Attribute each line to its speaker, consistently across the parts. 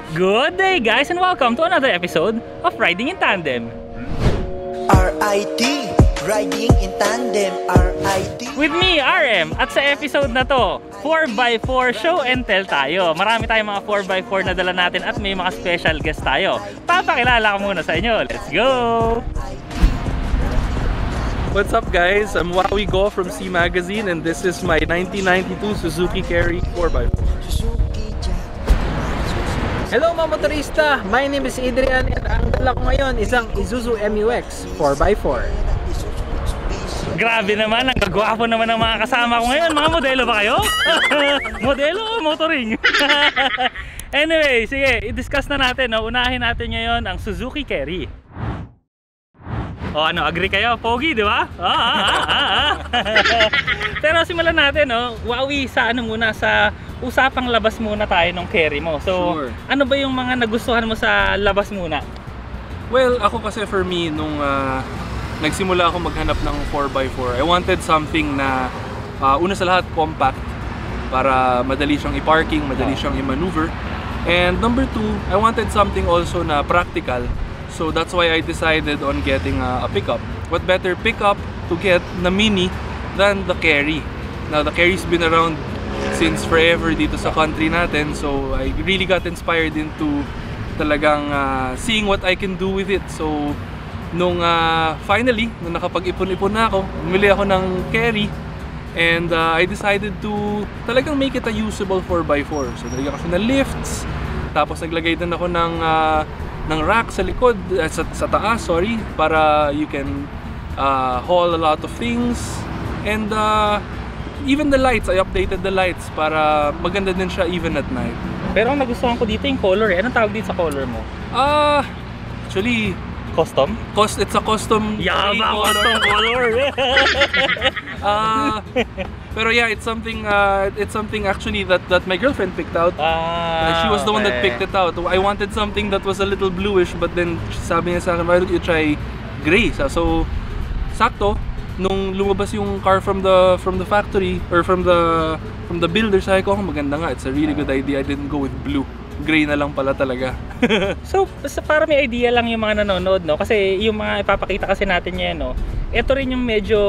Speaker 1: Good day guys and welcome to another episode of Riding in Tandem.
Speaker 2: RID, Riding in Tandem, RID.
Speaker 1: With me, RM, at sa episode na to, 4x4 show and tell tayo. Marami tayong mga 4x4 na dala natin at may mga special guest tayo. Papakilala ko muna sa inyo. Let's go!
Speaker 3: What's up guys? I'm Wowie Go from C Magazine and this is my 1992 Suzuki Carry 4x4.
Speaker 4: Hello mga motorista! My name is Adrian at ang dala ko ngayon isang Isuzu MU-X 4x4.
Speaker 1: Grabe naman, ang gagwapo naman ng mga kasama ko ngayon. Mga modelo ba kayo? Modelo o motoring? Anyway, sige, i-discuss na natin. No? Unahin natin ngayon ang Suzuki Carry. O ano, agree kayo? Pogi, di ba? Pero simulan natin, no? Wowie, sa ano muna, sa usapang labas muna tayo ng carry mo. So,
Speaker 3: Sure.
Speaker 1: ano ba yung mga nagustuhan mo sa labas muna?
Speaker 3: Well, ako kasi for me, nung nagsimula ako maghanap ng 4x4, I wanted something na una sa lahat compact para madali siyang i-parking, madali siyang i-maneuver. And number two, I wanted something also na practical. So that's why I decided on getting a pickup. What better pickup to get na mini than the carry? Now the carry's been around since forever dito sa country natin, so I really got inspired into talagang seeing what I can do with it. So nung finally, nung nakapag-ipon-ipon na ako, bumili ako ng carry and I decided to talagang make it a usable 4x4. So nalagyan ko siya ng lifts, tapos naglagay din ako ng rack sa likod, sa taas, sorry, para you can haul a lot of things. And even the lights, I updated the lights para maganda din siya even at night.
Speaker 1: Pero ang nagustuhan ko dito yung color eh. Anong tawag dito sa color mo?
Speaker 3: Actually,
Speaker 1: Custom?
Speaker 3: it's a custom
Speaker 1: Yaba,
Speaker 3: color.
Speaker 1: custom color!
Speaker 3: Pero yeah, it's something actually that my girlfriend picked out. She was the one that picked it out. I wanted something that was a little bluish, but then sabi niya sa akin, why don't you try gray? So sakto nung lumabas yung car from the factory or from the builder, sabi ko, maganda nga, it's a really good idea. I didn't go with blue. Gray na lang pala talaga.
Speaker 1: So, para may idea lang yung mga nanonood, no? Kasi yung mga ipapakita kasi natin ngayon, no? Ito rin yung medyo,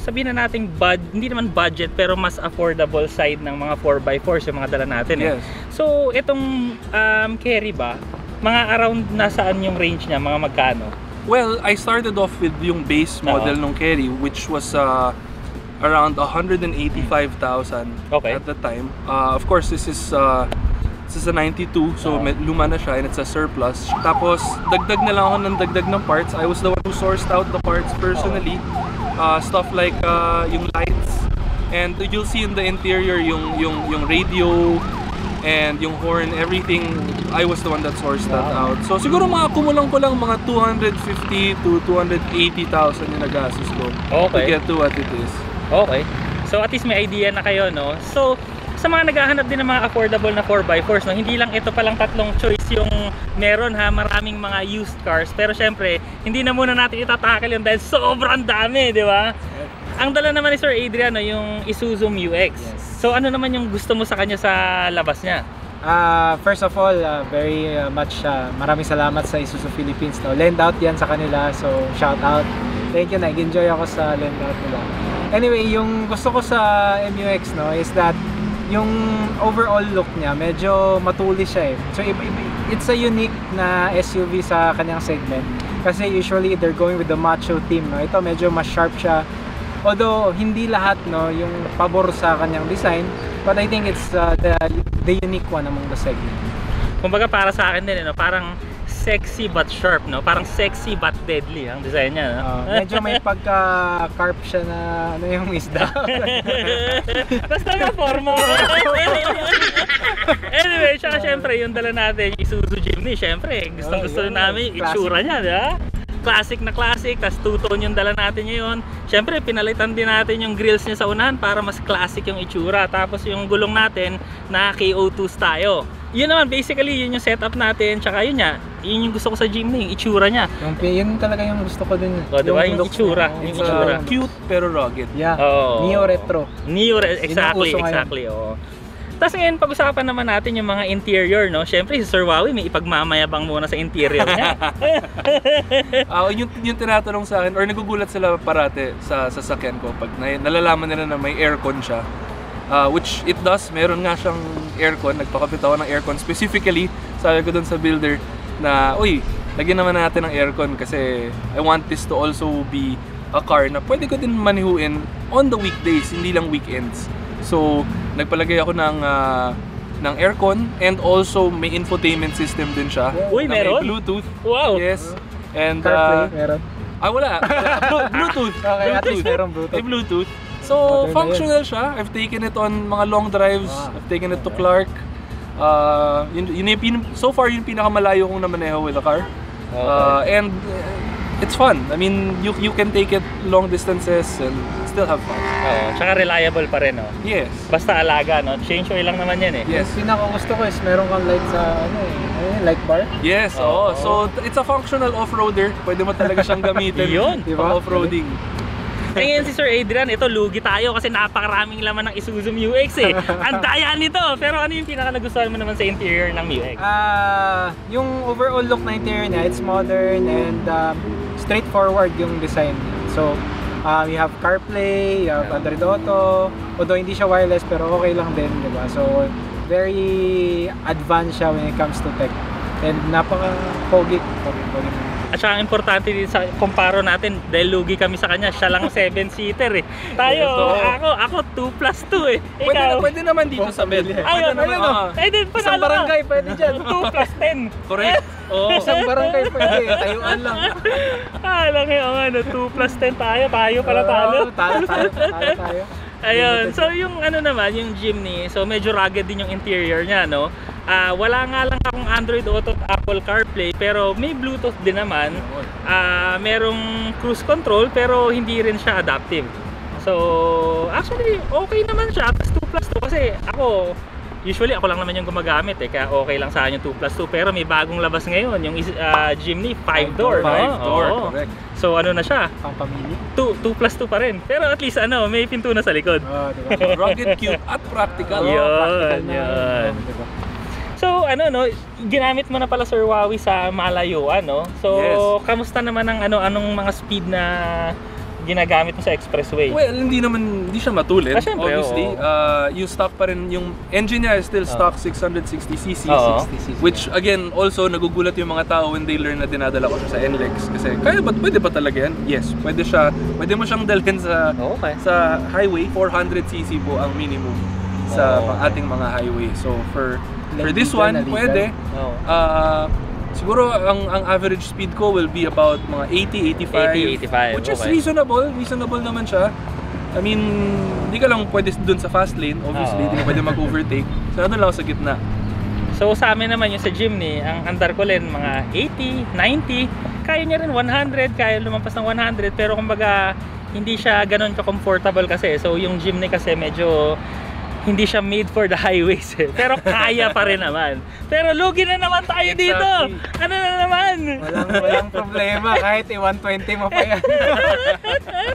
Speaker 1: sabihin na natin, hindi naman budget, pero mas affordable side ng mga 4x4s yung mga dala natin.
Speaker 3: Yes.
Speaker 1: So, itong carry ba, mga around nasaan yung range niya, mga magkano?
Speaker 3: Well, I started off with yung base model ng carry, which was around 185,000 at the time. Of course, this is a 92, so luma na siya and it's a surplus. Tapos dagdag na lang ako ng dagdag ng parts. I was the one who sourced out the parts personally. Stuff like yung lights, and you'll see in the interior yung radio and yung horn, everything. I was the one that sourced that out. So siguro mga kumulang ko lang mga 250 to 280,000 yung nagastos ko to get to what it is.
Speaker 1: Okay. So at least may idea na kayo, no? So sa mga naghahanap din ng mga affordable na 4x4s, no, hindi lang ito palang tatlong choice yung meron ha, maraming mga used cars. Pero syempre, hindi na muna natin itatakal yun dahil sobrang dami, di ba? Ang dala naman ni Sir Adrian, no, yung Isuzu MU-X. So ano naman yung gusto mo sa kanya sa labas niya?
Speaker 4: First of all, very much maraming salamat sa Isuzu Philippines. No? Lend out yan sa kanila, so shout out. Thank you, nag-enjoy ako sa lend out nila. Anyway, yung gusto ko sa MU-X, no, is that yung overall look niya, medyo matulis siya eh. So it's a unique na SUV sa kanyang segment. Kasi usually they're going with the macho theme, no? Ito medyo mas sharp siya. Although hindi lahat, no, yung pabor sa kanyang design, but I think it's the unique one among the segment.
Speaker 1: Kumbaga para sa akin din, no, parang sexy but sharp, no? Parang sexy but deadly ang design niya, no?
Speaker 4: Medyo may pagka-carp siya na ano yung isda.
Speaker 1: Basta nga forma. Anyway, tsaka syempre yung dala natin, yung Isuzu Jimny, syempre gustong-gusto namin yung itsura niya, di ba? Classic na classic, tas two-tone yung dala natin ngayon. Syempre pinalitan din natin yung grills niya sa unahan para mas classic yung itsura. Tapos yung gulong natin na KO2s tayo. Yun naman, basically yun yung setup natin. Tsaka yun nga, yun yung gusto ko sa Jimny, yung itsura niya.
Speaker 4: Yun talaga yung gusto ko din.
Speaker 1: O, diba? Yung itsura. Yung itsura.
Speaker 3: Cute pero rugged.
Speaker 4: Yeah. Neo retro.
Speaker 1: Exactly. Oh. Tapos ngayon, pag-usapan naman natin yung mga interior, no? Siyempre, si Sir Wowie may ipagmamayabang muna sa interior niya.
Speaker 3: Yung tinatanong sa akin, or nagugulat sila parate sa sasakyan ko pag nalalaman nila na may aircon siya. Which it does, meron nga siyang aircon, nagpakabit ako ng aircon. Specifically, sabi ko dun sa builder na, uy, lagyan naman natin ng aircon kasi I want this to also be a car na pwede ko din manihuin on the weekdays, hindi lang weekends. So, nagpalagay ako ng aircon, and also may infotainment system din siya.
Speaker 1: Uy,
Speaker 3: na
Speaker 1: meron?
Speaker 3: may Bluetooth.
Speaker 1: Wow!
Speaker 3: Yes. And
Speaker 4: CarPlay, meron.
Speaker 3: wala. Bluetooth.
Speaker 4: Okay, at least meron Bluetooth.
Speaker 3: May Bluetooth. So,
Speaker 4: Modern na
Speaker 3: functional siya. I've taken it on mga long drives. I've taken it to Clark. So far, yung pinakamalayo kong namaneho with a car. And it's fun. I mean, you can take it long distances and still have fun.
Speaker 1: Tsaka reliable pa rin, no?
Speaker 3: Yes.
Speaker 1: Basta alaga, no? Change oil lang naman yan, eh.
Speaker 3: Yes.
Speaker 4: Yung pinaka-gusto ko is meron kang light sa, light bar.
Speaker 3: Yes, so it's a functional off-roader. Pwede mo talaga siyang gamitin.
Speaker 1: Yun.
Speaker 3: Pang off-roading.
Speaker 1: Ngayon si Sir Adrian, ito lugi tayo kasi napakaraming laman ng Isuzu MU-X eh. Ang daya nito! Pero ano yung pinaka nagustuhan mo naman sa interior ng MU-X?
Speaker 4: Yung overall look na interior niya, it's modern and straightforward yung design. So, you have CarPlay, you have Android Auto, although hindi siya wireless pero okay lang din, di ba? So, very advanced siya when it comes to tech. And napaka-pogi.
Speaker 1: At saka ang importante din sa kumparo natin, dahil lugi kami sa kanya, siya lang 7-seater eh. Tayo, ako 2+2 eh. Ikaw?
Speaker 3: Pwede naman dito sa bed.
Speaker 1: Ayun,
Speaker 4: Isang barangay pwede dyan.
Speaker 1: 2+10.
Speaker 3: Correct.
Speaker 4: Isang barangay pwede, tayuan lang.
Speaker 1: Alam nga, 2+10 tayo pala talo.
Speaker 4: Tayo.
Speaker 1: Ayun, so yung ano naman, yung Jimny, so medyo rugged din yung interior niya, no? Wala nga lang akong Android Auto at Apple CarPlay, pero may Bluetooth din naman. Merong cruise control, pero hindi rin siya adaptive. So, actually, okay naman siya, tapos 2+2 kasi ako, usually ako lang naman yung gumagamit eh, kaya okay lang sa akin yung 2+2, pero may bagong labas ngayon, yung Jimny 5-door, no?
Speaker 3: 5-door, correct.
Speaker 1: So ano na siya?
Speaker 4: Pang pamilya.
Speaker 1: 2+2 pa rin. Pero at least may pinto na sa likod.
Speaker 4: Diba?
Speaker 3: Rugged, cute, at practical.
Speaker 1: Yun.
Speaker 4: Diba?
Speaker 1: So ginamit mo na pala Sir Wowie sa malayuan, no? So
Speaker 3: Yes.
Speaker 1: kamusta naman ang anong mga speed na ginagamit mo sa expressway?
Speaker 3: Well, hindi siya matulid,
Speaker 1: Syempre,
Speaker 3: obviously. Yung stock pa rin, yung engine niya is still stock 660cc. Which again, also nagugulat yung mga tao when they learn na dinadala ko siya sa NLEX. Kasi pwede ba talaga yan? Yes, pwede mo siyang dalhin sa highway. 400cc po ang minimum sa ating mga highway. So for this one, pwede. Siguro ang average speed ko will be about mga 80-85. Which is reasonable naman siya. I mean, hindi ka lang pwede dun sa fast lane, obviously, hindi ka pwede mag-overtake. So nandun lang ako sa gitna.
Speaker 1: So sa amin naman yung sa Jimny, ang andar ko rin mga 80, 90, kaya niya rin 100, kaya lumampas ng 100, pero kumbaga hindi siya ganun ka-comfortable kasi. So yung Jimny kasi medyo hindi siya made for the highways eh. Pero kaya pa rin naman. Pero lugi na naman tayo dito. Ano na naman?
Speaker 4: Walang problema kahit 120 mo pa yan.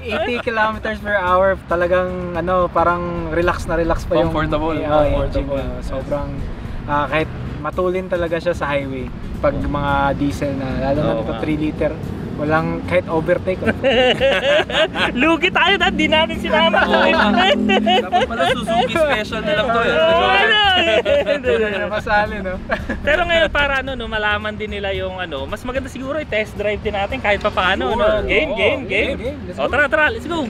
Speaker 4: 80 kilometers per hour, talagang parang relax na relax pa yung
Speaker 3: comfortable.
Speaker 4: Sobrang kahit matulin talaga siya sa highway pag mga diesel na lalo na ito 3 liter. Walang kahit overtake.
Speaker 1: Lugi tayo dahil di natin sinama.
Speaker 3: Dapat pala Suzuki special na lang to eh.
Speaker 4: Hindi na masali, no?
Speaker 1: Pero ngayon para malaman din nila yung mas maganda siguro i-test drive din natin kahit pa paano.
Speaker 3: Sure.
Speaker 1: Game.
Speaker 4: Let's
Speaker 1: O
Speaker 4: go.
Speaker 1: tara, let's go.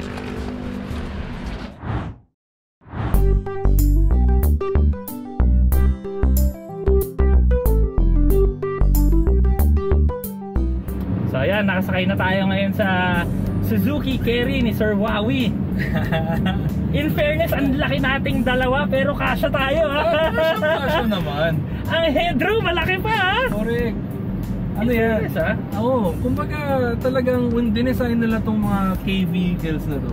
Speaker 1: So ayan, nakasakay na tayo ngayon sa Suzuki Carry ni Sir Wowie. In fairness, ang laki nating dalawa pero kasya tayo ha.
Speaker 3: Kasya naman.
Speaker 1: Ang headroom malaki pa ha.
Speaker 3: Correct. Ano yan? Oo, kumbaga talagang when dinesign nila tong mga K-vehicles na to,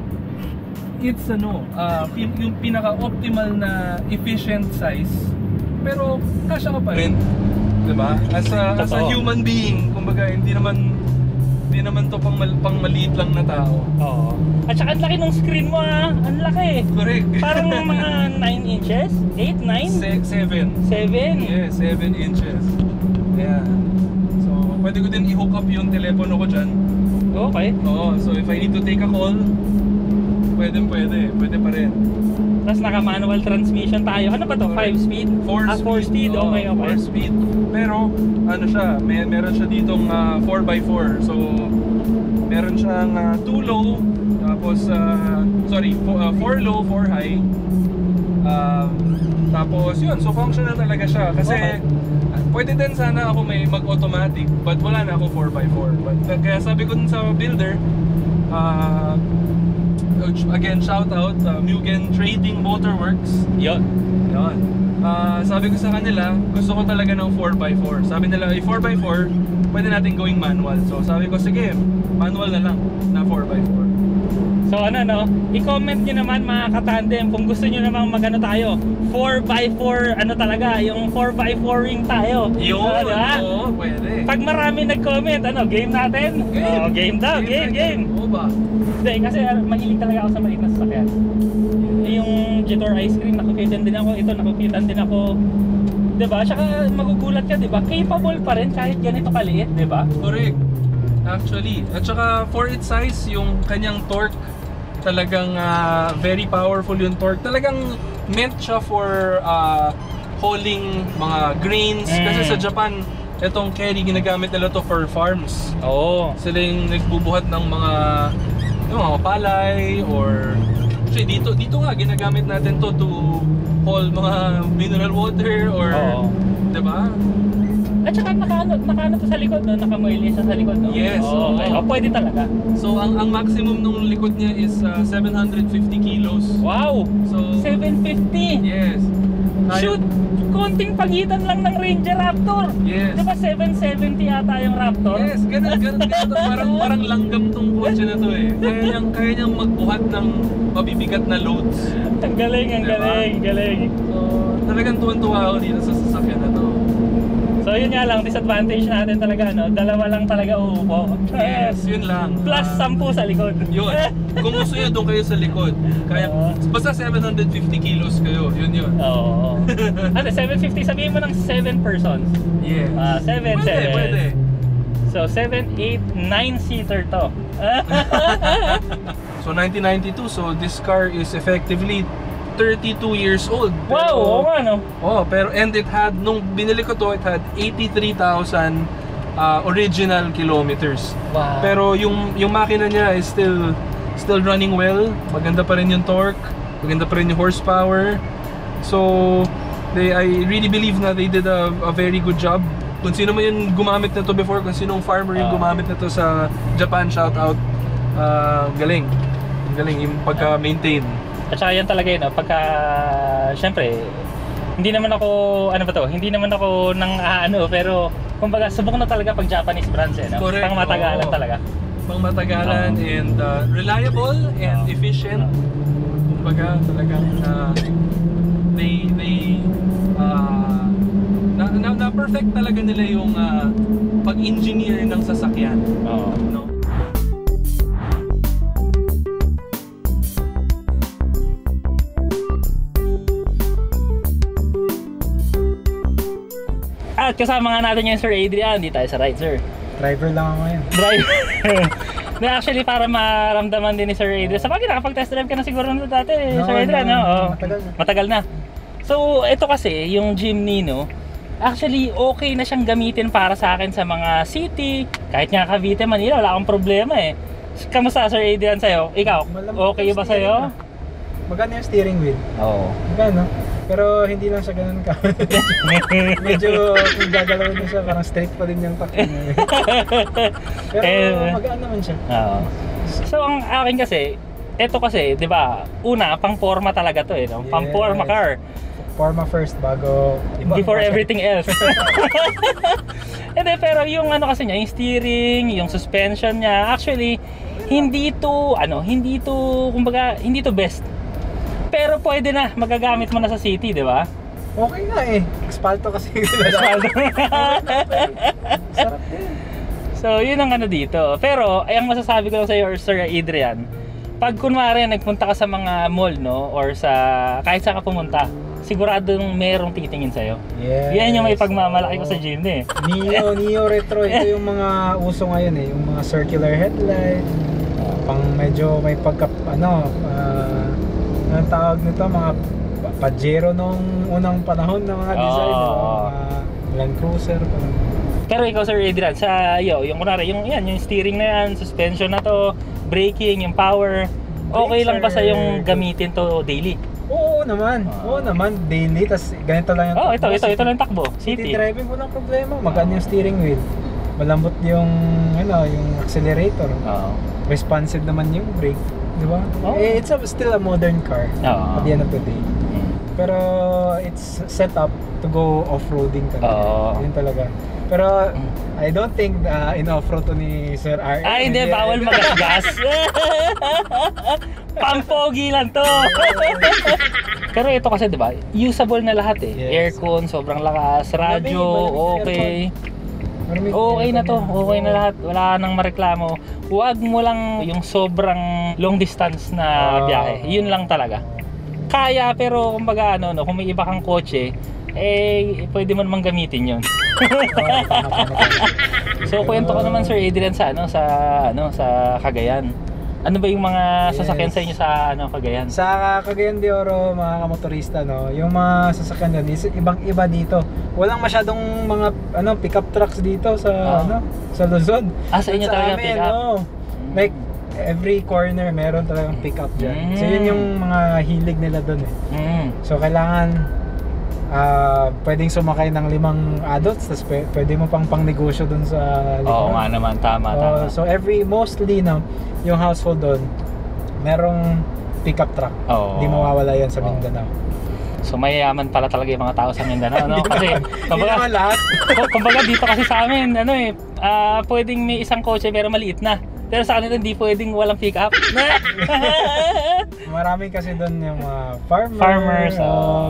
Speaker 3: it's yung pinaka-optimal na efficient size, pero kasya ka pa rin. Diba? As a human being, kumbaga hindi naman Di naman to pang maliit lang na tao.
Speaker 1: Oo. At saka ang laki ng screen mo ah. Ang laki.
Speaker 3: Correct.
Speaker 1: Parang mga 9 inches? 8, 9?
Speaker 3: 7.
Speaker 1: 7?
Speaker 3: Yeah, 7 inches. Yeah. So, pwede ko din i-hook up yung telepono ko dyan.
Speaker 1: Okay.
Speaker 3: Oo, so if I need to take a call, pwede pa rin.
Speaker 1: Tapos naka-manual transmission tayo. Ano ba to? 5 speed?
Speaker 3: 4
Speaker 1: 4 speed?
Speaker 3: Oo,
Speaker 1: Okay.
Speaker 3: 4 speed. Pero, ano siya, meron siya ditong 4x4. So, meron siyang 2 low, tapos, 4 low, 4 high. Tapos yun, so functional talaga siya. Kasi, pwede din sana ako may mag-automatic, but wala na ako 4x4. But, kaya sabi ko dun sa builder, again, shout out, Mugen Trading Motorworks.
Speaker 1: Yun.
Speaker 3: Yun. Sabi ko sa kanila, gusto ko talaga ng 4x4. Sabi nila, 4x4, pwede natin gawing manual. So sabi ko, sige, manual na lang na 4x4.
Speaker 1: So i-comment nyo naman mga katandem kung gusto nyo namang magano tayo 4x4 talaga, yung 4x4 ring tayo.
Speaker 3: Yun,
Speaker 1: diba?
Speaker 3: oo, pwede.
Speaker 1: Pag marami nag-comment, game natin? Game daw, game.
Speaker 3: Oo ba?
Speaker 1: Hindi, kasi mahilig talaga ako sa maliit na sasakyan. Yung Jetor ice cream, nakukitan din ako. Ito, nakukitan din ako. Diba? Tsaka magugulat ka, diba? Capable pa rin kahit ganito kaliit, diba?
Speaker 3: Correct. Actually. At saka for its size, yung kanyang torque, talagang very powerful yung torque. Talagang meant siya for hauling mga grains. Kasi sa Japan, itong carry, ginagamit nila to for farms.
Speaker 1: Oo.
Speaker 3: Sila yung nagbubuhat ng mga palay or dito nga ginagamit natin to haul mga mineral water or diba?
Speaker 1: At saka nakaano to sa likod, no? Nakamuili siya sa likod, no?
Speaker 3: Yes.
Speaker 1: Okay. Pwede talaga.
Speaker 3: So ang maximum nung likod niya is 750 kilos.
Speaker 1: Wow!
Speaker 3: So
Speaker 1: 750!
Speaker 3: yes.
Speaker 1: Shoot! Konting pagitan lang ng Ranger Raptor!
Speaker 3: Yes.
Speaker 1: Diba 770 yata yung Raptor?
Speaker 3: Yes, ganun. Parang langgam tong kotse na to eh. Kaya niyang magbuhat ng mabibigat na loads.
Speaker 1: Ang galing.
Speaker 3: So, talagang tuwan-tuwa ako dito sa sasakyan na to.
Speaker 1: So yun nga lang, disadvantage natin talaga, no? Dalawa lang talaga uupo.
Speaker 3: Yes, yun lang.
Speaker 1: Plus 10 sa likod.
Speaker 3: Yun. Kung gusto nyo, doon kayo sa likod. Kaya, basta 750 kilos kayo. Yun.
Speaker 1: Oo. 750, sabihin mo ng 7 persons.
Speaker 3: Yes.
Speaker 1: 7.
Speaker 3: Pwede.
Speaker 1: So 7, 8, 9-seater to.
Speaker 3: So 1992, so this car is effectively 32 years old.
Speaker 1: Wow, ano?
Speaker 3: Pero and it had, nung binili ko to, it had 83,000 original kilometers.
Speaker 1: Wow.
Speaker 3: Pero yung makina niya is still running well. Maganda pa rin yung torque, maganda pa rin yung horsepower. So I really believe na they did a very good job. Kung sino man yung gumamit na to before, kung sinong farmer yung gumamit na to sa Japan, shout out. Galing yung pagka-maintain.
Speaker 1: At saka yan talaga yun, pagka, syempre, hindi naman ako pero kumbaga subok na talaga pag Japanese brands no?
Speaker 3: Correct.
Speaker 1: Pangmatagalan talaga.
Speaker 3: Pangmatagalan and reliable and efficient. Kumbaga talagang na perfect talaga nila yung pag-engineer ng sasakyan. No?
Speaker 1: At kasama nga natin yung Sir Adrian, di tayo sa ride, sir.
Speaker 4: Driver lang ako ngayon.
Speaker 1: Driver. Actually, para maramdaman din ni Sir Adrian. Sa bagay, nakapag-test drive ka na siguro nito dati, Sir Adrian, no? Matagal na. So, ito kasi, yung Jimny, no? Actually, okay na siyang gamitin para sa akin sa mga city. Kahit nga Cavite, Manila, wala akong problema eh. Kamusta, Sir Adrian, sa'yo? Ikaw, okay ba sa'yo?
Speaker 4: Maganda yung steering wheel.
Speaker 1: Oo.
Speaker 4: Maganda. Pero hindi lang siya ganun ka. Medyo kung gagalawin mo siya, parang straight pa din yung takbo niya. Pero magaan naman siya.
Speaker 1: Oo. So ang akin kasi, eto kasi, 'di ba? Una, pang-forma talaga 'to eh, no?
Speaker 4: Yes.
Speaker 1: Pang-forma car.
Speaker 4: Forma first bago
Speaker 1: Before everything else. Hindi, pero yung ano kasi niya, yung steering, yung suspension niya, actually hindi to kumbaga, hindi to best. Pero pwede na, magagamit mo na sa city, di ba?
Speaker 4: Okay nga eh. Espalto kasi.
Speaker 1: Espalto.
Speaker 4: Sarap din.
Speaker 1: So, yun ang ano dito. Pero, ay ang masasabi ko lang sa'yo, Sir Adrian, pag kunwari nagpunta ka sa mga mall, no? Or sa, kahit saan ka pumunta, siguradong merong titingin sa'yo.
Speaker 4: Yes.
Speaker 1: Yan yung may pagmamalaki ko sa gym eh.
Speaker 4: Neo retro. Ito yung mga uso ngayon eh. Yung mga circular headlight. Pang medyo may pagka, anong tawag nito? Mga Pajero nung unang panahon ng mga design. Mga Land Cruiser.
Speaker 1: Pero ikaw, Sir Adrian, sa yung kunwari, yung steering na yan, suspension na to, braking, yung power, okay lang ba sa yung gamitin to daily?
Speaker 4: Oo naman. Oo naman. Daily. Tas ganito lang yung
Speaker 1: Ito lang takbo.
Speaker 4: City
Speaker 1: City.
Speaker 4: driving walang problema. Magaan yung steering wheel. Malambot yung yung accelerator.
Speaker 1: Oo.
Speaker 4: Responsive naman yung brake. Di ba? It's still a modern car at the end of the day. Pero it's set up to go off-roading talaga. Yun talaga. Pero I don't think in off-road to ni Sir R.
Speaker 1: Ay, hindi. Bawal magasgas. Pampogi lang to. Pero ito kasi, di ba? Usable na lahat eh.
Speaker 4: Yes.
Speaker 1: Aircon, sobrang lakas. Radyo, okay.
Speaker 4: Maraming
Speaker 1: Okay na to.
Speaker 4: aircon.
Speaker 1: Okay na lahat. Wala nang mareklamo. Huwag mo lang yung sobrang long distance na biyahe. Yun lang talaga. Kaya, pero kumbaga kung may iba kang kotse, pwede mo namang gamitin yun. So, kwento ko naman, Sir Adrian, sa Cagayan. Ano ba yung mga sasakyan sa inyo sa Cagayan?
Speaker 4: Sa Cagayan de Oro, mga kamotorista, yung mga sasakyan dyan, ibang-iba dito. Walang masyadong mga pickup trucks dito sa sa Luzon.
Speaker 1: Sa inyo talaga
Speaker 4: amin,
Speaker 1: pick up?
Speaker 4: Like every corner meron talagang pickup dyan. So yun yung mga hilig nila doon eh. So kailangan pwedeng sumakay ng 5 adults, tapos pwede mo pang negosyo doon sa likod.
Speaker 1: Oo nga naman, tama.
Speaker 4: So mostly yung household doon, merong pickup truck. Hindi mawawala yan sa Mindanao.
Speaker 1: So mayayaman pala talaga yung mga tao sa Mindanao, no? Kasi
Speaker 4: Hindi naman lahat.
Speaker 1: kumbaga dito kasi sa amin, pwedeng may isang kotse pero maliit na. Pero sa kanila hindi pwedeng walang pick up.
Speaker 4: Marami kasi doon yung mga
Speaker 1: Farmers,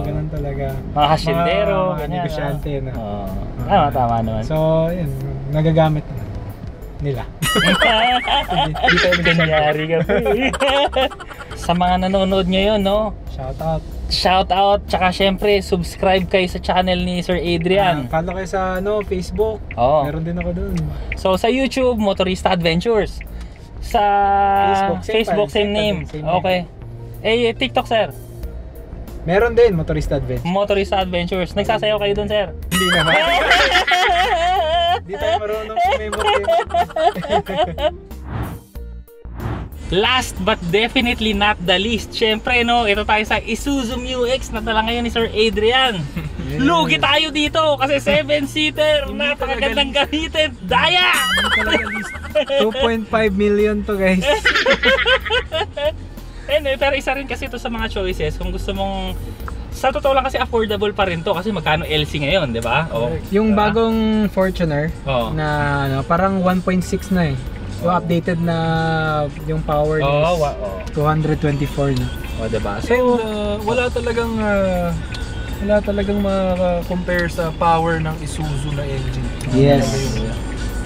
Speaker 4: ganun talaga.
Speaker 1: Mga hasyendero,
Speaker 4: mga
Speaker 1: ganyan.
Speaker 4: negosyante na.
Speaker 1: Tama naman.
Speaker 4: So, yun, nagagamit na nila. Hindi tayo
Speaker 1: Kanyari ka po eh. Sa mga nanonood ngayon, no?
Speaker 4: Shout out.
Speaker 1: Tsaka syempre, subscribe kayo sa channel ni Sir Adrian.
Speaker 4: Follow kayo sa Facebook. Meron din ako doon.
Speaker 1: So sa YouTube, Motorista Adventures. Sa Facebook, same name. Okay. TikTok, sir?
Speaker 4: Meron din, Motorista Adventures.
Speaker 1: Motorista Adventures. Nagsasayaw kayo doon, sir?
Speaker 4: Hindi naman. Hindi tayo marunong sumemorte.
Speaker 1: Last but definitely not the least, syempre ito tayo sa Isuzu MU-X na dala ngayon ni Sir Adrian.
Speaker 4: Yes.
Speaker 1: Lugi tayo dito kasi 7-seater, napakagandang gamitin. Daya!
Speaker 4: 2.5 million to, guys.
Speaker 1: Pero isa rin kasi ito sa mga choices kung gusto mong, sa totoo lang kasi affordable pa rin to kasi magkano LC ngayon, di ba?
Speaker 4: Yung bagong Fortuner na parang 1.6 na eh. Yung updated na yung power is 224 na.
Speaker 1: Diba?
Speaker 3: So, wala talagang ma-compare sa power ng Isuzu na engine.
Speaker 4: Yes.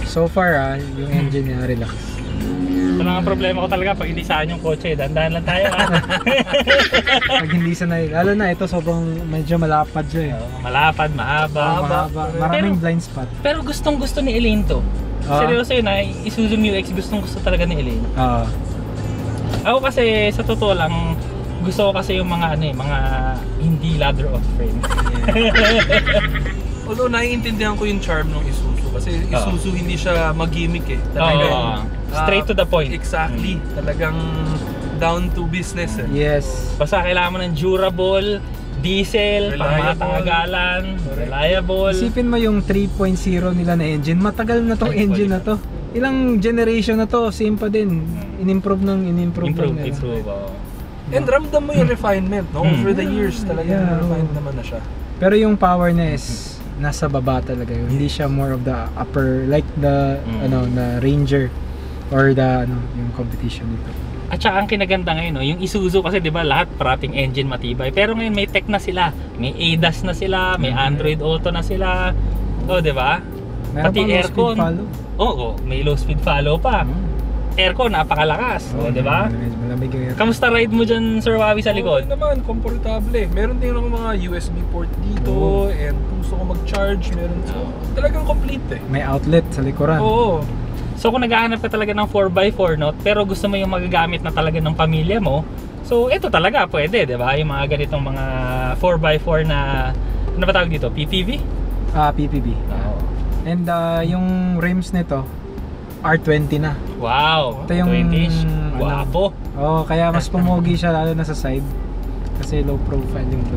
Speaker 4: So far yung engine niya relax.
Speaker 1: Ito lang ang problema ko talaga pag hindi saan yung kotse. Dandahan lang tayo
Speaker 4: Pag hindi sanay, lalo na ito sobrang medyo malapad siya eh.
Speaker 1: Malapad, mahaba.
Speaker 4: Maraming blind spot.
Speaker 1: Pero gustong gusto ni Elaine to. Seryoso yun Isuzu MU-X gustong gusto talaga ni Elaine. Ako kasi sa totoo lang gusto ko kasi yung mga mga hindi ladder of frame.
Speaker 3: Although naiintindihan ko yung charm ng Isuzu kasi Isuzu hindi siya mag-gimmick eh.
Speaker 1: Straight to the point.
Speaker 3: Exactly. Talagang down to business eh.
Speaker 4: Yes.
Speaker 1: Basta kailangan mo ng durable, diesel, pangmatagalan, reliable.
Speaker 4: Isipin mo yung 3.0 nila na engine, matagal na tong engine na to. Ilang generation na to, same pa din. In-improve nila.
Speaker 3: And ramdam mo yung refinement, no? Over the years talaga refined naman na siya.
Speaker 4: Pero yung power niya is nasa baba talaga yun. Hindi siya more of the upper, like the na Ranger or the yung competition dito.
Speaker 1: At saka ang kinaganda ngayon, yung Isuzu kasi 'di ba lahat parating engine matibay. Pero ngayon may tech na sila. May ADAS na sila, may Android Auto na sila. 'di ba? Pati aircon. Oo, may low speed follow pa. Aircon, napakalakas. O, di ba?
Speaker 4: Malamig yung
Speaker 1: Kamusta ride mo dyan, Sir Wawi, sa likod?
Speaker 3: Okay naman, komportable. Meron din ako mga USB port dito, and kung gusto ko mag-charge, meron. So, talagang complete
Speaker 4: May outlet sa likuran.
Speaker 3: Oo.
Speaker 1: So kung naghahanap ka talaga ng 4x4, no, pero gusto mo yung magagamit na talaga ng pamilya mo, so ito talaga pwede, di ba? Yung mga ganitong mga 4x4 na, ano ba tawag dito? PPV?
Speaker 4: PPV. And yung rims nito, R20 na.
Speaker 1: Wow!
Speaker 4: Ito yung
Speaker 1: 20-inch. Guwapo!
Speaker 4: Kaya mas pumogi siya lalo na sa side. Kasi low profile yung to.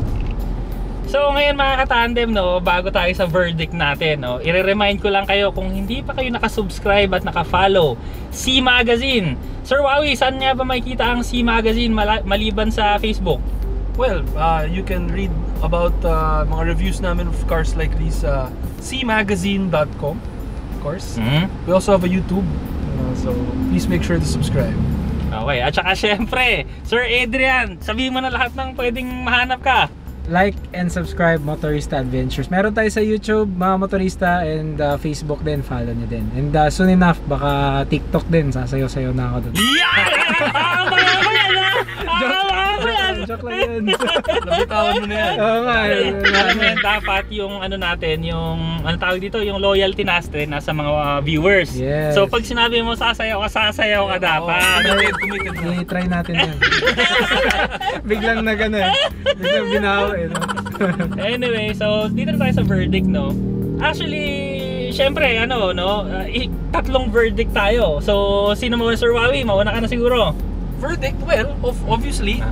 Speaker 1: So ngayon mga ka-tandem, no, bago tayo sa verdict natin, no, i-remind ko lang kayo kung hindi pa kayo nakasubscribe at naka-follow C Magazine. Sir Wawi, saan nga ba makikita ang C Magazine maliban sa Facebook?
Speaker 3: Well, you can read about mga reviews namin of cars like these sa cmagazine.com, of course. We also have a YouTube, so please make sure to subscribe.
Speaker 1: Okay, at saka syempre, Sir Adrian, sabihin mo na lahat ng pwedeng mahanap ka.
Speaker 4: Like and subscribe Motorista Adventures. Meron tayo sa YouTube, mga motorista, and Facebook din, follow nyo din. And soon enough, baka TikTok din, sasayaw-sayaw na ako doon. Joke lang yan.
Speaker 3: Nabitawan mo na yan.
Speaker 4: Oo nga.
Speaker 1: Alam mo yan, dapat yung ano natin, yung ano tawag dito, yung loyalty natin nasa mga viewers.
Speaker 4: Yes.
Speaker 1: So pag sinabi mo sasayaw ka dapat.
Speaker 4: I-try natin yan. Biglang na gano'n. Biglang binawa eh. No?
Speaker 1: Anyway, so dito na tayo sa verdict, no? Actually, syempre, ano, no? Tatlong verdict tayo. So, sino mo, Sir Wawi? Mauna ka na siguro.
Speaker 3: Verdict, well, obviously,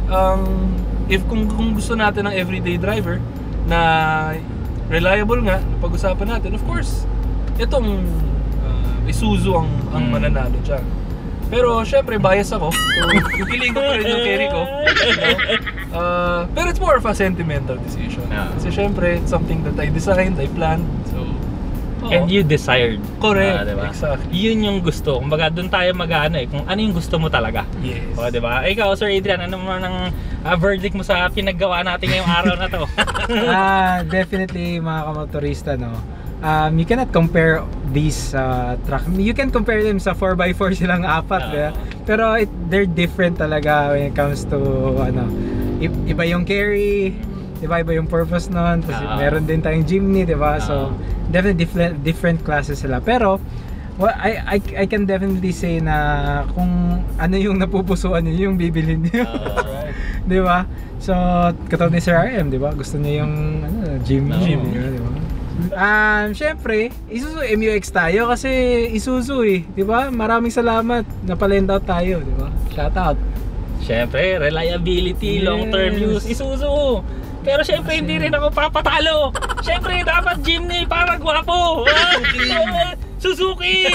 Speaker 3: if kung gusto natin ng everyday driver na reliable nga, pag-usapan natin, of course, itong Isuzu ang mananalo dyan. Pero syempre bias ako, so pipiliin ko pa rin yung carry ko. Pero it's more of a sentimental decision. Kasi syempre, it's something that I designed, I planned, so
Speaker 1: And you desired.
Speaker 3: correct,
Speaker 1: Diba?
Speaker 3: exactly.
Speaker 1: Yun yung gusto. Kumbaga doon tayo mag-ano kung ano yung gusto mo talaga.
Speaker 3: Yes.
Speaker 1: O, diba? Ikaw, Sir Adrian, ano mo ng verdict mo sa pinaggawa natin ngayong araw na to?
Speaker 4: Definitely mga kamotorista, no. You cannot compare these truck. You can compare them sa 4x4 silang apat, diba? Pero they're different talaga when it comes to ano, iba yung carry, iba yung purpose nun. Kasi meron din tayong Jimny, diba? So definitely different classes sila. Pero well, I can definitely say na kung ano yung napupusuan niyo, yung bibilhin niyo. Diba? So katulad ni Sir RM, diba? Gusto niya yung ano, Jimny, diba? Syempre, Isuzu MUX tayo kasi Isuzu eh, di ba? Maraming salamat, napalend out tayo, di ba? Shout out.
Speaker 1: Syempre, reliability, long-term use, Isuzu. Pero syempre, hindi rin ako papatalo. Syempre, dapat Jimny para gwapo. Suzuki!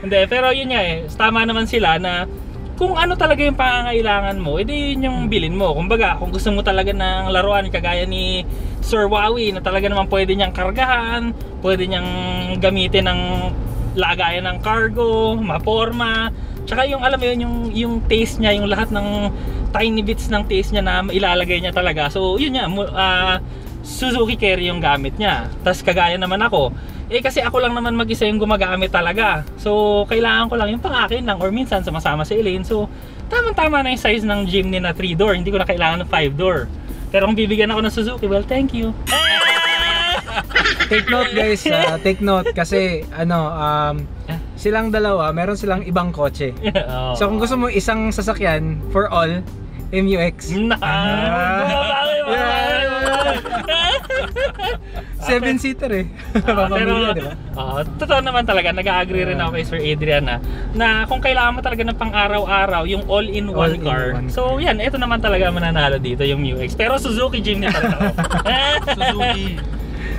Speaker 1: Hindi, pero yun nga tama naman sila na kung ano talaga yung pangangailangan mo, edi yun yung bilin mo. Kumbaga, kung gusto mo talaga ng laruan kagaya ni Sir Wawi na talaga naman pwede niyang kargahan, pwede niyang gamitin ng lagayan ng cargo, maporma, tsaka yung alam mo yun, yung taste niya, yung lahat ng tiny bits ng taste niya na ilalagay niya talaga. So yun nga, Suzuki Carry yung gamit niya. Tapos kagaya naman ako, kasi ako lang naman mag-isa yung gumagamit talaga. So kailangan ko lang yung pang-akin lang or minsan sumasama si Elaine. So tamang-tama na yung size ng Jimny na 3-door. Hindi ko na kailangan ng 5-door. Pero kung bibigyan ako ng Suzuki, well, thank you.
Speaker 4: Take note guys, take note kasi ano, silang dalawa, meron silang ibang kotse. So kung gusto mo isang sasakyan for all, MUX. 7-seater eh. Pamilya, di ba?
Speaker 1: Totoo naman talaga, nag-agree rin ako kay Sir Adrian na kung kailangan mo talaga ng pang-araw-araw, yung all-in-one car. So yan, ito naman talaga mananalo dito, yung MUX. Pero Suzuki Jimny pa rin ako.
Speaker 3: Suzuki.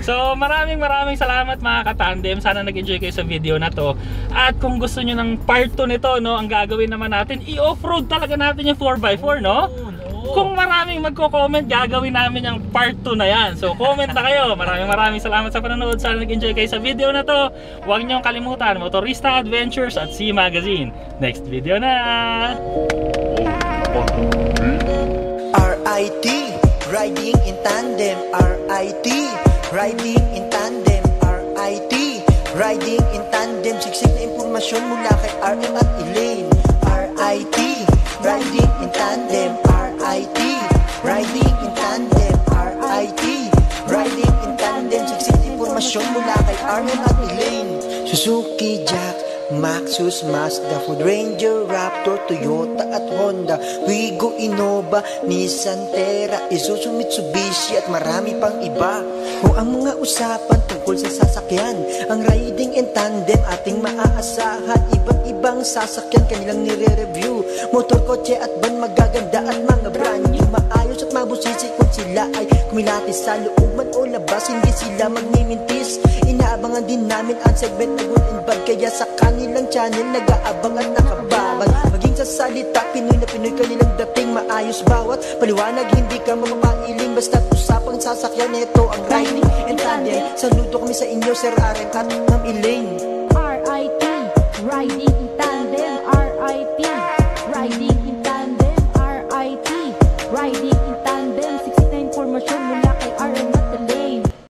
Speaker 1: So maraming salamat mga ka-tandem. Sana nag-enjoy kayo sa video na to. At kung gusto nyo ng part 2 nito, no, ang gagawin naman natin, i-offroad talaga natin yung 4x4, no? Kung maraming magko-comment, gagawin namin yung part 2 na yan. So comment na kayo. Maraming salamat sa panonood. Sana nag-enjoy kayo sa video na to. Huwag niyong kalimutan, Motorista Adventures at C Magazine. Next video na!
Speaker 2: RIT, riding in tandem. RIT, riding in tandem. RIT, riding in tandem. Siksik na impormasyon mula kay RM at Elaine. RIT, riding in tandem. RIT, riding in tandem. RIT, riding in tandem. Siksik na impormasyon mula kay RM at Elaine. Suzuki, Jack, Maxus, Mazda, Ford Ranger, Raptor, Toyota at Honda, Wigo, Innova, Nissan, Terra, Isuzu, Mitsubishi at marami pang iba. Kung ang mga usapan tungkol sa sasakyan, ang riding in tandem ating maaasahan. Iba't ibang sasakyan kanilang nire-review, motor, kotse at van, magaganda at mga brand new. Maayos at mabusisi kung sila ay kumilatis sa looban o labas, hindi sila magmimintis. Inaabangan din namin ang segment na good and bad, kaya sa kanilang channel nag-aabang at nakababag. Maging sa salita, Pinoy na Pinoy kanilang dating, maayos bawat paliwanag, hindi ka mamamailing. Basta't usapang sasakyan, ito ang riding and tandem. Saludo kami sa inyo, Sir Aren at Ma'am Elaine.
Speaker 5: RIT, riding